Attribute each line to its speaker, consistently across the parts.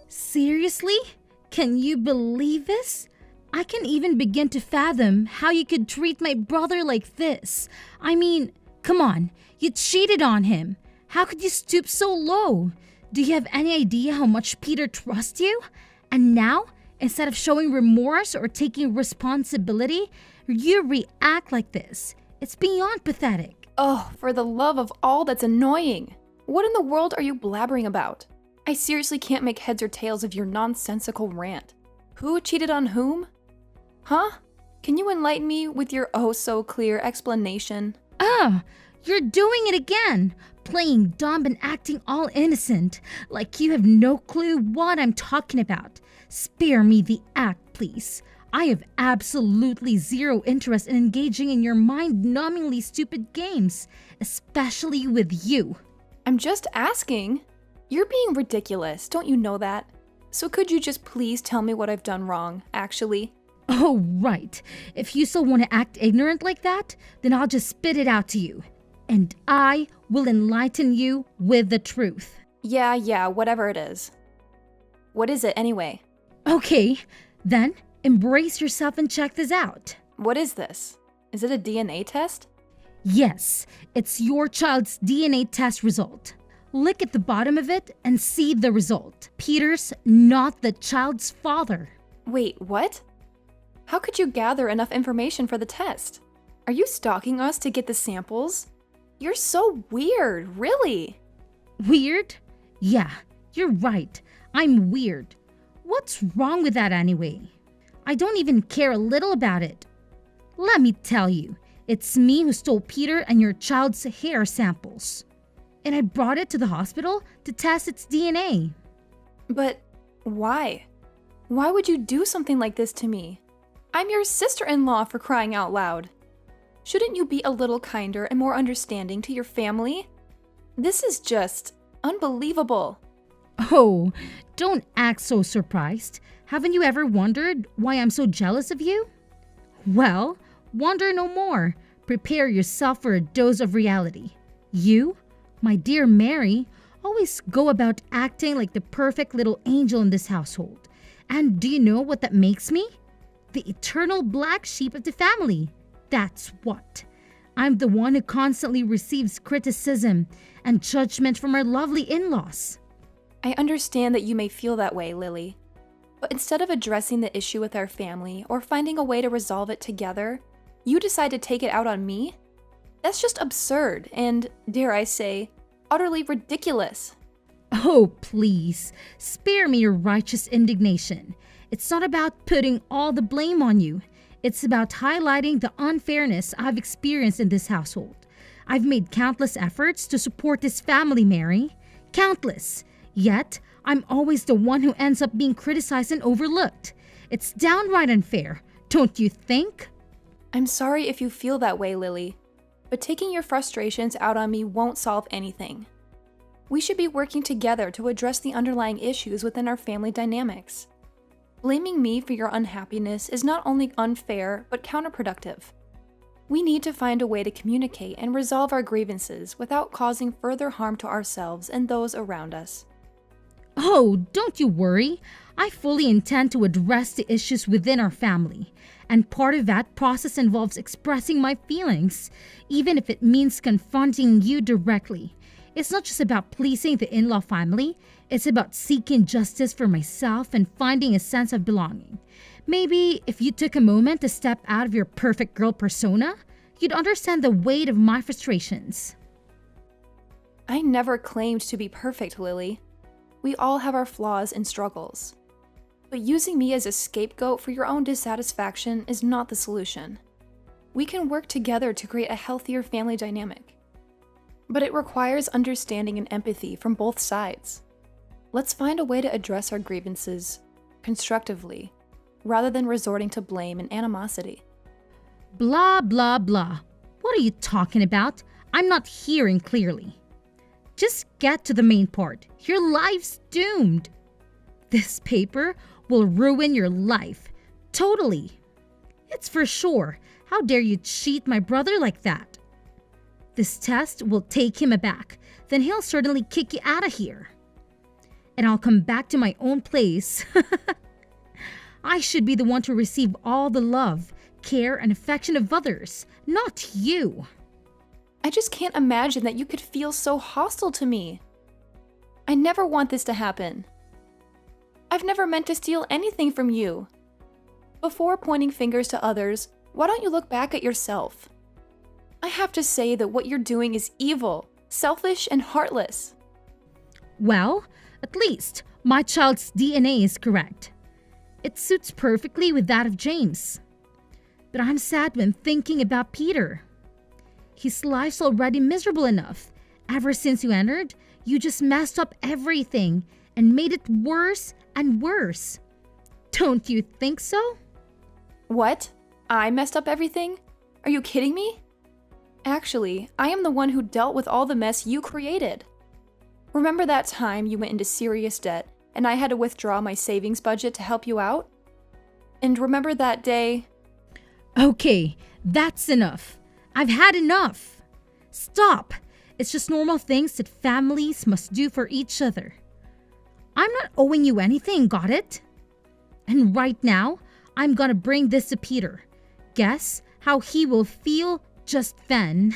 Speaker 1: Seriously? Can you believe this? I can't even begin to fathom how you could treat my brother like this. I mean, come on, you cheated on him. How could you stoop so low? Do you have any idea how much Peter trusts you? And now, instead of showing remorse or taking responsibility, you react like this. It's beyond pathetic.
Speaker 2: Oh, for the love of all that's annoying. What in the world are you blabbering about? I seriously can't make heads or tails of your nonsensical rant. Who cheated on whom? Huh? Can you enlighten me with your oh-so-clear explanation?
Speaker 1: You're doing it again. Playing dumb and acting all innocent, like you have no clue what I'm talking about. Spare me the act, please. I have absolutely zero interest in engaging in your mind-numbingly stupid games, especially with you.
Speaker 2: I'm just asking. You're being ridiculous, don't you know that? So could you just please tell me what I've done wrong, actually?
Speaker 1: Oh, right. If you still want to act ignorant like that, then I'll just spit it out to you. And I will enlighten you with the truth.
Speaker 2: Yeah, whatever it is. What is it anyway?
Speaker 1: Okay, then embrace yourself and check this out.
Speaker 2: What is this? Is it a DNA test?
Speaker 1: Yes, it's your child's DNA test result. Look at the bottom of it and see the result. Peter's not the child's father.
Speaker 2: Wait, what? How could you gather enough information for the test? Are you stalking us to get the samples? You're so weird, really.
Speaker 1: Weird? Yeah, you're right. I'm weird. What's wrong with that anyway? I don't even care a little about it. Let me tell you, it's me who stole Peter and your child's hair samples. And I brought it to the hospital to test its DNA.
Speaker 2: But why? Why would you do something like this to me? I'm your sister-in-law, for crying out loud. Shouldn't you be a little kinder and more understanding to your family? This is just unbelievable.
Speaker 1: Oh, don't act so surprised. Haven't you ever wondered why I'm so jealous of you? Well, wonder no more. Prepare yourself for a dose of reality. You, my dear Mary, always go about acting like the perfect little angel in this household. And do you know what that makes me? The eternal black sheep of the family. That's what. I'm the one who constantly receives criticism and judgment from our lovely in-laws.
Speaker 2: I understand that you may feel that way, Lily. But instead of addressing the issue with our family or finding a way to resolve it together, you decide to take it out on me? That's just absurd and, dare I say, utterly ridiculous.
Speaker 1: Oh, please, spare me your righteous indignation. It's not about putting all the blame on you. It's about highlighting the unfairness I've experienced in this household. I've made countless efforts to support this family, Mary. Countless. Yet, I'm always the one who ends up being criticized and overlooked. It's downright unfair, don't you think?
Speaker 2: I'm sorry if you feel that way, Lily, but taking your frustrations out on me won't solve anything. We should be working together to address the underlying issues within our family dynamics. Blaming me for your unhappiness is not only unfair, but counterproductive. We need to find a way to communicate and resolve our grievances without causing further harm to ourselves and those around us.
Speaker 1: Oh, don't you worry. I fully intend to address the issues within our family. And part of that process involves expressing my feelings, even if it means confronting you directly. It's not just about pleasing the in-law family. It's about seeking justice for myself and finding a sense of belonging. Maybe if you took a moment to step out of your perfect girl persona, you'd understand the weight of my frustrations.
Speaker 2: I never claimed to be perfect, Lily. We all have our flaws and struggles. But using me as a scapegoat for your own dissatisfaction is not the solution. We can work together to create a healthier family dynamic. But it requires understanding and empathy from both sides. Let's find a way to address our grievances constructively, rather than resorting to blame and animosity.
Speaker 1: Blah, blah, blah. What are you talking about? I'm not hearing clearly. Just get to the main part. Your life's doomed. This paper will ruin your life. Totally. It's for sure. How dare you cheat my brother like that? This test will take him aback. Then he'll certainly kick you out of here. and I'll come back to my own place. I should be the one to receive all the love, care, and affection of others, not you.
Speaker 2: I just can't imagine that you could feel so hostile to me. I never want this to happen. I've never meant to steal anything from you. Before pointing fingers to others, why don't you look back at yourself? I have to say that what you're doing is evil, selfish, and heartless.
Speaker 1: Well, at least my child's DNA is correct. It suits perfectly with that of James. But I'm sad when thinking about Peter. His life's already miserable enough. Ever since you entered, you just messed up everything and made it worse and worse. Don't you think so?
Speaker 2: What? I messed up everything? Are you kidding me? Actually, I am the one who dealt with all the mess you created. Remember that time you went into serious debt and I had to withdraw my savings budget to help you out? And remember that day?
Speaker 1: Okay, that's enough. I've had enough. Stop. It's just normal things that families must do for each other. I'm not owing you anything, got it? And right now, I'm gonna bring this to Peter. Guess how he will feel just then.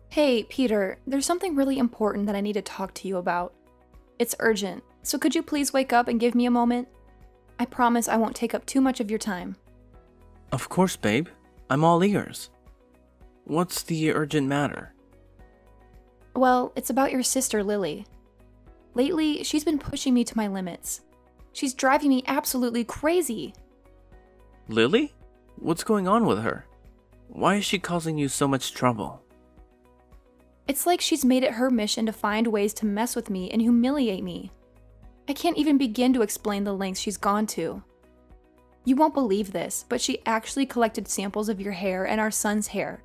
Speaker 2: Hey, Peter, there's something really important that I need to talk to you about. It's urgent, so could you please wake up and give me a moment? I promise I won't take up too much of your time.
Speaker 3: Of course, babe. I'm all ears. What's the urgent matter?
Speaker 2: Well, it's about your sister, Lily. Lately, she's been pushing me to my limits. She's driving me absolutely crazy.
Speaker 3: Lily? What's going on with her? Why is she causing you so much trouble?
Speaker 2: It's like she's made it her mission to find ways to mess with me and humiliate me. I can't even begin to explain the lengths she's gone to. You won't believe this, but she actually collected samples of your hair and our son's hair.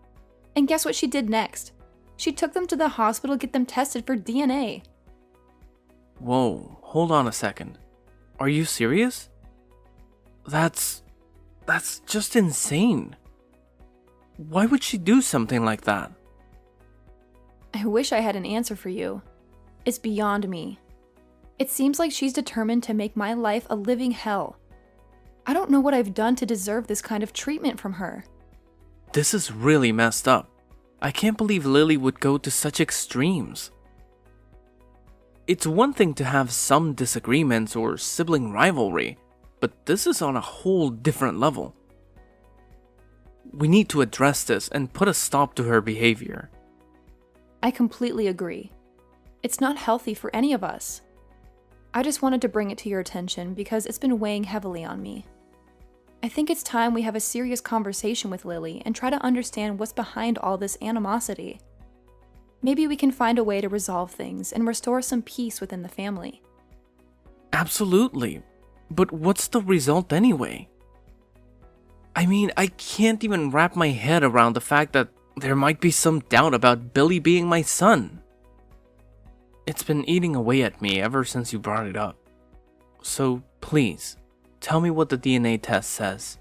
Speaker 2: And guess what she did next? She took them to the hospital to get them tested for DNA.
Speaker 3: Whoa, hold on a second. Are you serious? That's just insane. Why would she do something like that?
Speaker 2: I wish I had an answer for you. It's beyond me. It seems like she's determined to make my life a living hell. I don't know what I've done to deserve this kind of treatment from her.
Speaker 3: This is really messed up. I can't believe Lily would go to such extremes. It's one thing to have some disagreements or sibling rivalry, but this is on a whole different level. We need to address this and put a stop to her behavior.
Speaker 2: I completely agree. It's not healthy for any of us. I just wanted to bring it to your attention because it's been weighing heavily on me. I think it's time we have a serious conversation with Lily and try to understand what's behind all this animosity. Maybe we can find a way to resolve things and restore some peace within the family.
Speaker 3: Absolutely. But what's the result anyway? I mean, I can't even wrap my head around the fact that there might be some doubt about Billy being my son. It's been eating away at me ever since you brought it up. So please, tell me what the DNA test says.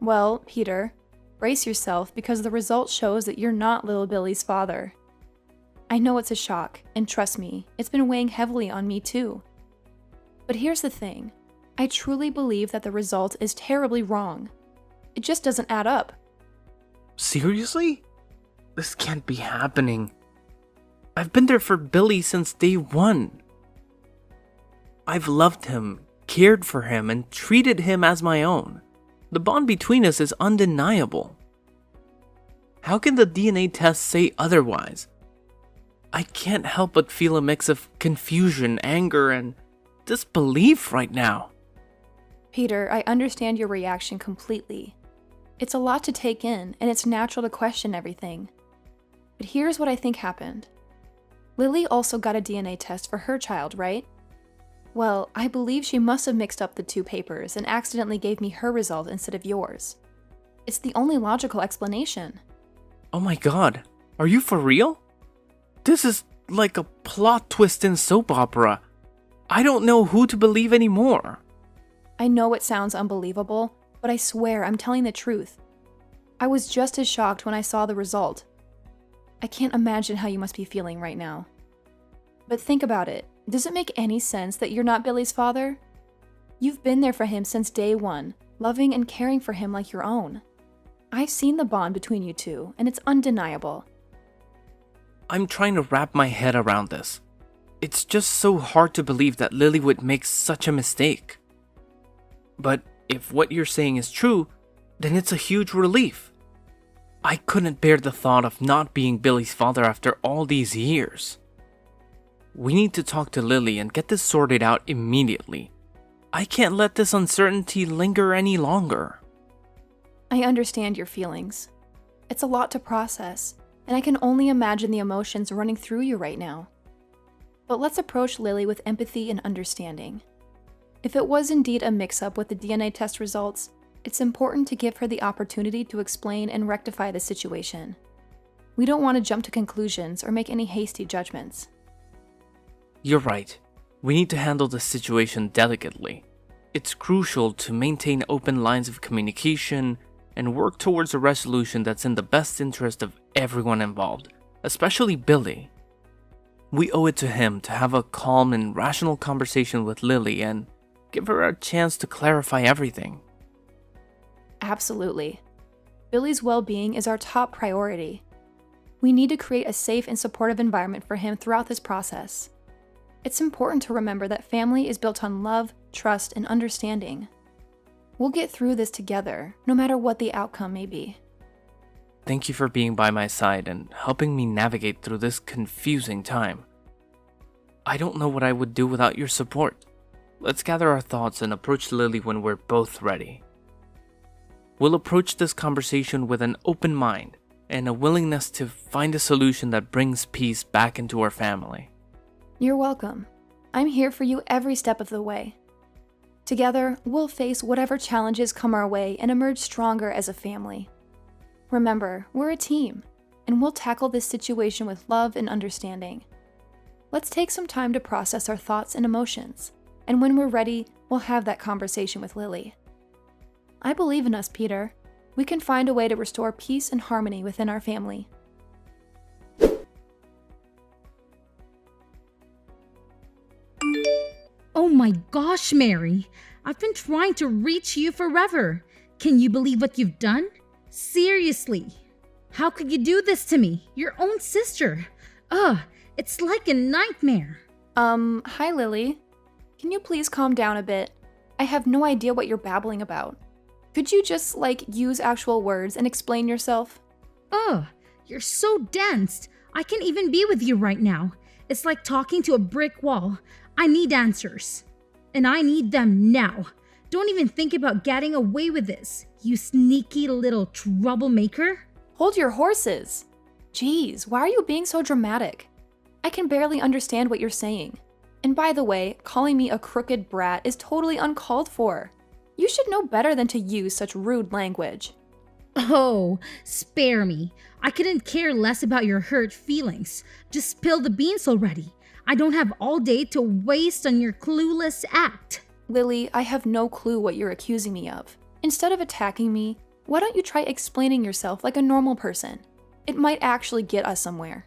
Speaker 2: Well, Peter, brace yourself because the result shows that you're not little Billy's father. I know it's a shock, and trust me, it's been weighing heavily on me too. But here's the thing. I truly believe that the result is terribly wrong. It just doesn't add up.
Speaker 3: Seriously? This can't be happening. I've been there for Billy since day one. I've loved him, cared for him, and treated him as my own. The bond between us is undeniable. How can the DNA test say otherwise? I can't help but feel a mix of confusion, anger, and disbelief right now.
Speaker 2: Peter, I understand your reaction completely. It's a lot to take in, and it's natural to question everything. But here's what I think happened. Lily also got a DNA test for her child, right? Well, I believe she must have mixed up the two papers and accidentally gave me her result instead of yours. It's the only logical explanation.
Speaker 3: Oh my god, are you for real? This is like a plot twist in soap opera. I don't know who to believe anymore.
Speaker 2: I know it sounds unbelievable, but I swear I'm telling the truth. I was just as shocked when I saw the result. I can't imagine how you must be feeling right now. But think about it. Does it make any sense that you're not Billy's father? You've been there for him since day one, loving and caring for him like your own. I've seen the bond between you two, and it's undeniable.
Speaker 3: I'm trying to wrap my head around this. It's just so hard to believe that Lily would make such a mistake. But if what you're saying is true, then it's a huge relief. I couldn't bear the thought of not being Billy's father after all these years. We need to talk to Lily and get this sorted out immediately. I can't let this uncertainty linger any longer.
Speaker 2: I understand your feelings. It's a lot to process, and I can only imagine the emotions running through you right now. But let's approach Lily with empathy and understanding. If it was indeed a mix-up with the DNA test results, it's important to give her the opportunity to explain and rectify the situation. We don't want to jump to conclusions or make any hasty judgments.
Speaker 3: You're right. We need to handle the situation delicately. It's crucial to maintain open lines of communication and work towards a resolution that's in the best interest of everyone involved, especially Billy. We owe it to him to have a calm and rational conversation with Lily and give her a chance to clarify everything.
Speaker 2: Absolutely. Billy's well-being is our top priority. We need to create a safe and supportive environment for him throughout this process. It's important to remember that family is built on love, trust, and understanding. We'll get through this together, no matter what the outcome may be.
Speaker 3: Thank you for being by my side and helping me navigate through this confusing time. I don't know what I would do without your support. Let's gather our thoughts and approach Lily when we're both ready. We'll approach this conversation with an open mind and a willingness to find a solution that brings peace back into our family.
Speaker 2: You're welcome. I'm here for you every step of the way. Together, we'll face whatever challenges come our way and emerge stronger as a family. Remember, we're a team, and we'll tackle this situation with love and understanding. Let's take some time to process our thoughts and emotions, and when we're ready, we'll have that conversation with Lily. I believe in us, Peter. We can find a way to restore peace and harmony within our family.
Speaker 1: Oh my gosh, Mary. I've been trying to reach you forever. Can you believe what you've done? Seriously. How could you do this to me? Your own sister. Ugh, it's like a nightmare.
Speaker 2: Hi Lily. Can you please calm down a bit? I have no idea what you're babbling about. Could you just, use actual words and explain yourself?
Speaker 1: Ugh, you're so dense. I can't even be with you right now. It's like talking to a brick wall. I need answers. And I need them now. Don't even think about getting away with this, you sneaky little troublemaker.
Speaker 2: Hold your horses. Jeez, why are you being so dramatic? I can barely understand what you're saying. And by the way, calling me a crooked brat is totally uncalled for. You should know better than to use such rude language.
Speaker 1: Oh, spare me. I couldn't care less about your hurt feelings. Just spill the beans already. I don't have all day to waste on your clueless act.
Speaker 2: Lily, I have no clue what you're accusing me of. Instead of attacking me, why don't you try explaining yourself like a normal person? It might actually get us somewhere.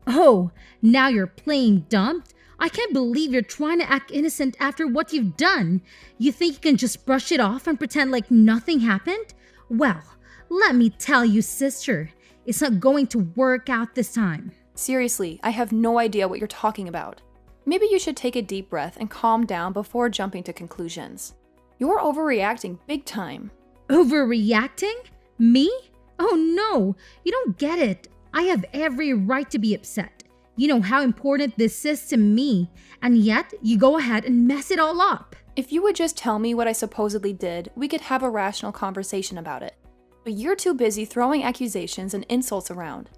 Speaker 1: Oh, now you're playing dumb? I can't believe you're trying to act innocent after what you've done. You think you can just brush it off and pretend like nothing happened? Well, let me tell you, sister, it's not going to work out this time.
Speaker 2: Seriously, I have no idea what you're talking about. Maybe you should take a deep breath and calm down before jumping to conclusions. You're overreacting big time.
Speaker 1: Overreacting? Me? Oh no, you don't get it. I have every right to be upset. You know how important this is to me, and yet you go ahead and mess it all up.
Speaker 2: If you would just tell me what I supposedly did, we could have a rational conversation about it. But you're too busy throwing accusations and insults around.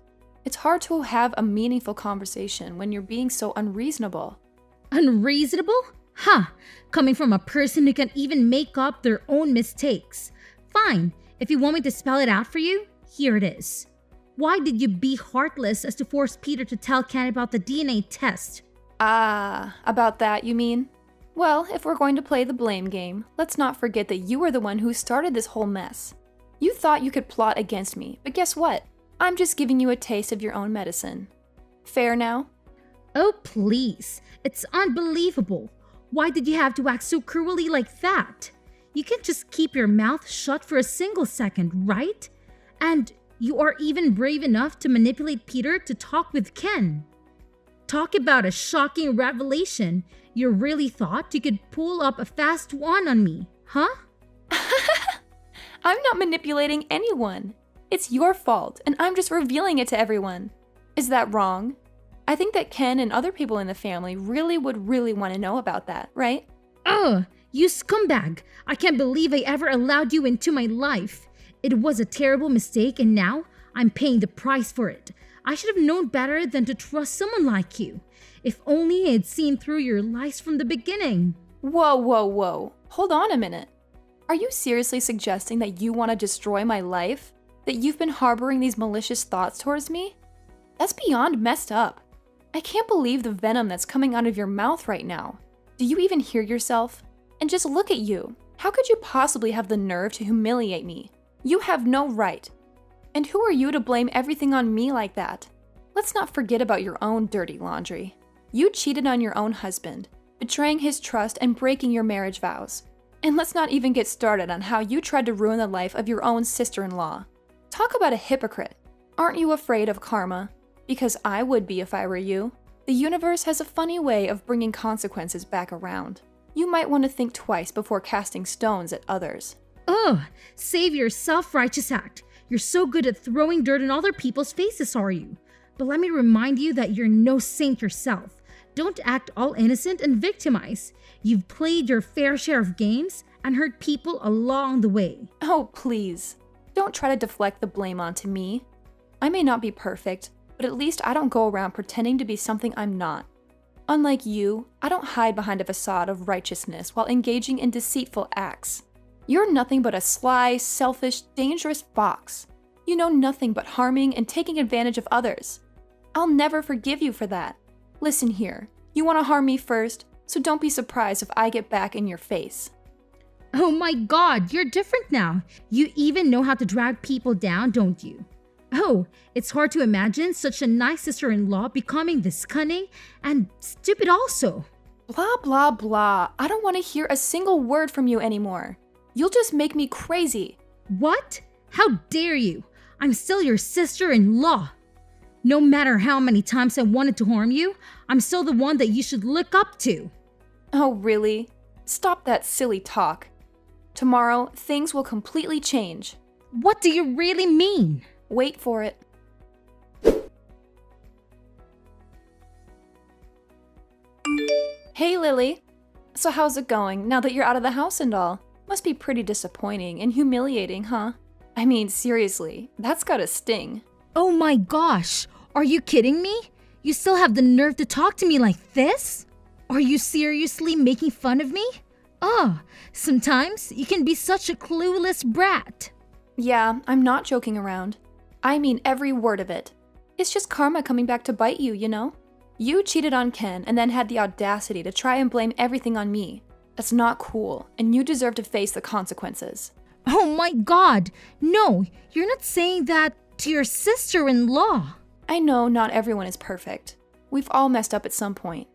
Speaker 2: It's hard to have a meaningful conversation when you're being so unreasonable.
Speaker 1: Unreasonable? Huh, coming from a person who can even make up their own mistakes. Fine, if you want me to spell it out for you, here it is. Why did you be heartless as to force Peter to tell Ken about the DNA test?
Speaker 2: Ah, about that you mean? Well, if we're going to play the blame game, let's not forget that you were the one who started this whole mess. You thought you could plot against me, but guess what? I'm just giving you a taste of your own medicine. Fair now?
Speaker 1: Oh, please. It's unbelievable. Why did you have to act so cruelly like that? You can't just keep your mouth shut for a single second, right? And you are even brave enough to manipulate Peter to talk with Ken. Talk about a shocking revelation. You really thought you could pull up a fast one on me, huh?
Speaker 2: I'm not manipulating anyone. It's your fault, and I'm just revealing it to everyone. Is that wrong? I think that Ken and other people in the family would really want to know about that, right?
Speaker 1: Ugh, you scumbag. I can't believe I ever allowed you into my life. It was a terrible mistake, and now I'm paying the price for it. I should have known better than to trust someone like you. If only I had seen through your lies from the beginning.
Speaker 2: Whoa. Hold on a minute. Are you seriously suggesting that you want to destroy my life? That you've been harboring these malicious thoughts towards me? That's beyond messed up. I can't believe the venom that's coming out of your mouth right now. Do you even hear yourself? And just look at you. How could you possibly have the nerve to humiliate me? You have no right. And who are you to blame everything on me like that? Let's not forget about your own dirty laundry. You cheated on your own husband, betraying his trust and breaking your marriage vows. And let's not even get started on how you tried to ruin the life of your own sister-in-law. Talk about a hypocrite. Aren't you afraid of karma? Because I would be if I were you. The universe has a funny way of bringing consequences back around. You might want to think twice before casting stones at others.
Speaker 1: Ugh, save your self-righteous act. You're so good at throwing dirt in other people's faces, are you? But let me remind you that you're no saint yourself. Don't act all innocent and victimize. You've played your fair share of games and hurt people along the way.
Speaker 2: Oh, please. Don't try to deflect the blame onto me. I may not be perfect, but at least I don't go around pretending to be something I'm not. Unlike you, I don't hide behind a facade of righteousness while engaging in deceitful acts. You're nothing but a sly, selfish, dangerous fox. You know nothing but harming and taking advantage of others. I'll never forgive you for that. Listen here, you want to harm me first, so don't be surprised if I get back in your face.
Speaker 1: Oh my god, you're different now. You even know how to drag people down, don't you? Oh, it's hard to imagine such a nice sister-in-law becoming this cunning and stupid also.
Speaker 2: Blah, blah, blah. I don't want to hear a single word from you anymore. You'll just make me crazy.
Speaker 1: What? How dare you? I'm still your sister-in-law. No matter how many times I wanted to harm you, I'm still the one that you should look up to.
Speaker 2: Oh, really? Stop that silly talk. Tomorrow, things will completely change.
Speaker 1: What do you really mean?
Speaker 2: Wait for it. Hey, Lily. So how's it going now that you're out of the house and all? Must be pretty disappointing and humiliating, huh? I mean, seriously, that's gotta sting.
Speaker 1: Oh my gosh, are you kidding me? You still have the nerve to talk to me like this? Are you seriously making fun of me? Sometimes you can be such a clueless brat.
Speaker 2: Yeah, I'm not joking around. I mean every word of it. It's just karma coming back to bite you, you know? You cheated on Ken and then had the audacity to try and blame everything on me. That's not cool, and you deserve to face the consequences.
Speaker 1: Oh my god, no, you're not saying that to your sister-in-law.
Speaker 2: I know not everyone is perfect. We've all messed up at some point.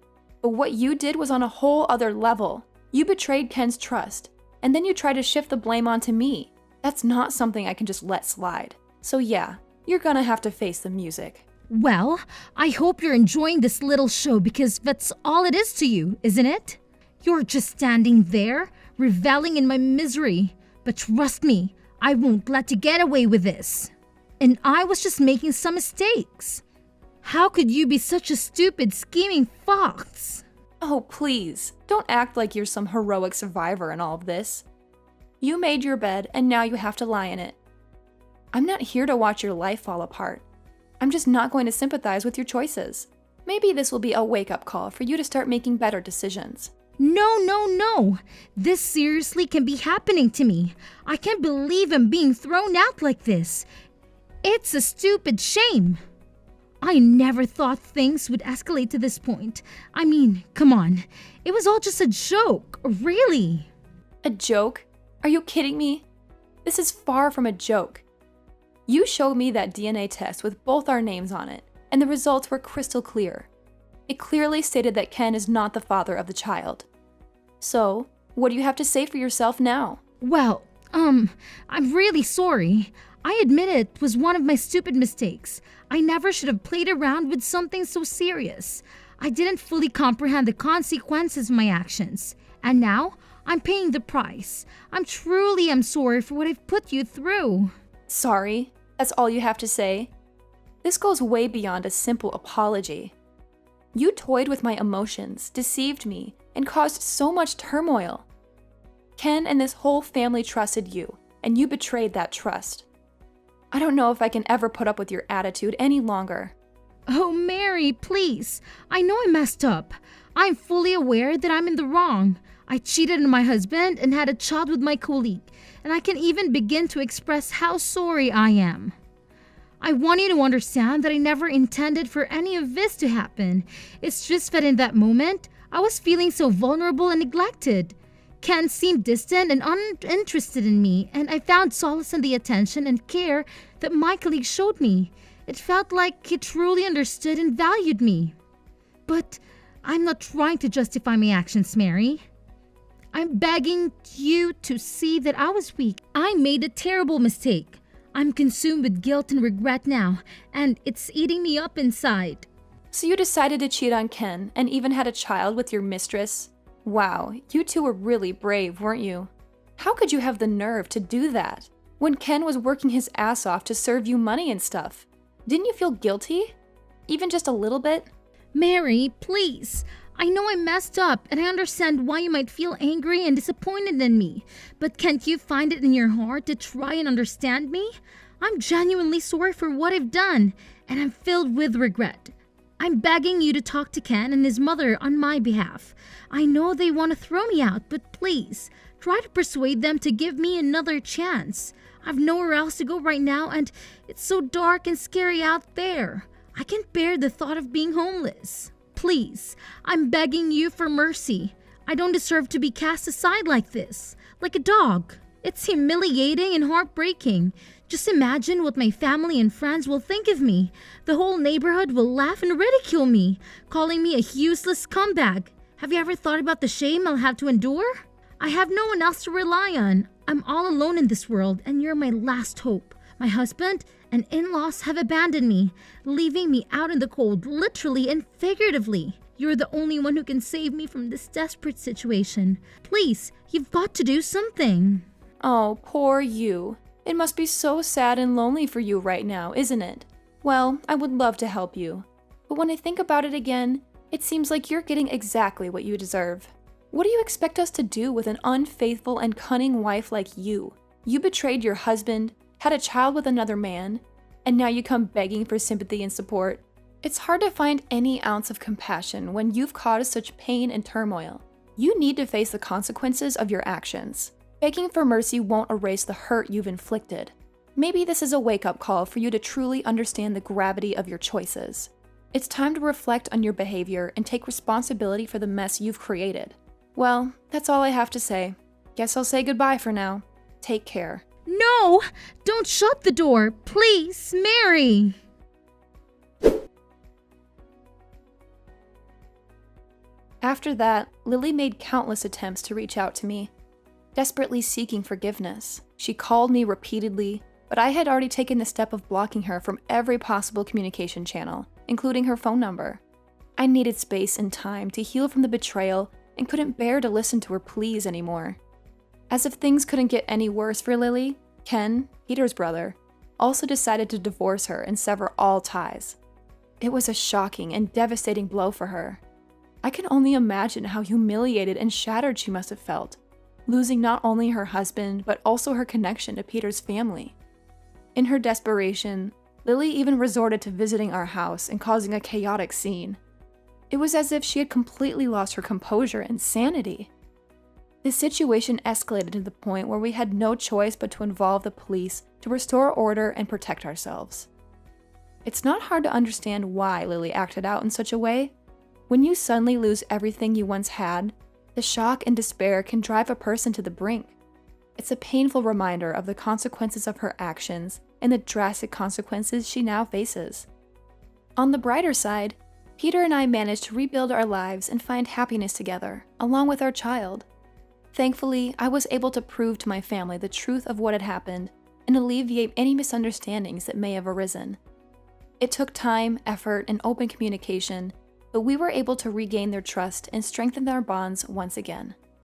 Speaker 2: But what you did was on a whole other level. You betrayed Ken's trust, and then you tried to shift the blame onto me. That's not something I can just let slide. So yeah, you're gonna have to face the music.
Speaker 1: Well, I hope you're enjoying this little show because that's all it is to you, isn't it? You're just standing there, reveling in my misery. But trust me, I won't let you get away with this. And I was just making some mistakes. How could you be such a stupid, scheming fox?
Speaker 2: Oh, please, don't act like you're some heroic survivor in all of this. You made your bed, and now you have to lie in it. I'm not here to watch your life fall apart. I'm just not going to sympathize with your choices. Maybe this will be a wake-up call for you to start making better decisions.
Speaker 1: No. This seriously can be happening to me. I can't believe I'm being thrown out like this. It's a stupid shame. I never thought things would escalate to this point. I mean, come on. It was all just a joke, really.
Speaker 2: A joke? Are you kidding me? This is far from a joke. You showed me that DNA test with both our names on it, and the results were crystal clear. It clearly stated that Ken is not the father of the child. So, what do you have to say for yourself now?
Speaker 1: Well, I'm really sorry. I admit it was one of my stupid mistakes. I never should have played around with something so serious. I didn't fully comprehend the consequences of my actions. And now, I'm paying the price. I'm sorry for what I've put you through.
Speaker 2: Sorry? That's all you have to say? This goes way beyond a simple apology. You toyed with my emotions, deceived me, and caused so much turmoil. Ken and this whole family trusted you, and you betrayed that trust. I don't know if I can ever put up with your attitude any longer.
Speaker 1: Oh, Mary, please. I know I messed up. I'm fully aware that I'm in the wrong. I cheated on my husband and had a child with my colleague, and I can even begin to express how sorry I am. I want you to understand that I never intended for any of this to happen. It's just that in that moment, I was feeling so vulnerable and neglected. Ken seemed distant and uninterested in me, and I found solace in the attention and care that my colleague showed me. It felt like he truly understood and valued me. But I'm not trying to justify my actions, Mary. I'm begging you to see that I was weak. I made a terrible mistake. I'm consumed with guilt and regret now, and it's eating me up inside.
Speaker 2: So you decided to cheat on Ken and even had a child with your mistress? Wow, you two were really brave, weren't you? How could you have the nerve to do that when Ken was working his ass off to serve you money and stuff? Didn't you feel guilty? Even just a little bit?
Speaker 1: Mary, please. I know I messed up, and I understand why you might feel angry and disappointed in me. But can't you find it in your heart to try and understand me? I'm genuinely sorry for what I've done, and I'm filled with regret. I'm begging you to talk to Ken and his mother on my behalf. I know they want to throw me out, but please, try to persuade them to give me another chance. I've nowhere else to go right now, and it's so dark and scary out there. I can't bear the thought of being homeless. Please, I'm begging you for mercy. I don't deserve to be cast aside like this, like a dog. It's humiliating and heartbreaking. Just imagine what my family and friends will think of me. The whole neighborhood will laugh and ridicule me, calling me a useless scumbag. Have you ever thought about the shame I'll have to endure? I have no one else to rely on. I'm all alone in this world, and you're my last hope. My husband and in-laws have abandoned me, leaving me out in the cold, literally and figuratively. You're the only one who can save me from this desperate situation. Please, you've got to do something.
Speaker 2: Oh, poor you. It must be so sad and lonely for you right now, isn't it? Well, I would love to help you. But when I think about it again, it seems like you're getting exactly what you deserve. What do you expect us to do with an unfaithful and cunning wife like you? You betrayed your husband, had a child with another man, and now you come begging for sympathy and support. It's hard to find any ounce of compassion when you've caused such pain and turmoil. You need to face the consequences of your actions. Begging for mercy won't erase the hurt you've inflicted. Maybe this is a wake-up call for you to truly understand the gravity of your choices. It's time to reflect on your behavior and take responsibility for the mess you've created. Well, that's all I have to say. Guess I'll say goodbye for now. Take care.
Speaker 1: No! Don't shut the door, please, Mary!
Speaker 2: After that, Lily made countless attempts to reach out to me, desperately seeking forgiveness. She called me repeatedly, but I had already taken the step of blocking her from every possible communication channel, including her phone number. I needed space and time to heal from the betrayal and couldn't bear to listen to her pleas anymore. As if things couldn't get any worse for Lily, Ken, Peter's brother, also decided to divorce her and sever all ties. It was a shocking and devastating blow for her. I can only imagine how humiliated and shattered she must have felt, losing not only her husband, but also her connection to Peter's family. In her desperation, Lily even resorted to visiting our house and causing a chaotic scene. It was as if she had completely lost her composure and sanity. The situation escalated to the point where we had no choice but to involve the police to restore order and protect ourselves. It's not hard to understand why Lily acted out in such a way. When you suddenly lose everything you once had, the shock and despair can drive a person to the brink. It's a painful reminder of the consequences of her actions and the drastic consequences she now faces. On the brighter side, Peter and I managed to rebuild our lives and find happiness together, along with our child. Thankfully, I was able to prove to my family the truth of what had happened and alleviate any misunderstandings that may have arisen. It took time, effort, and open communication, but we were able to regain their trust and strengthen our bonds once again.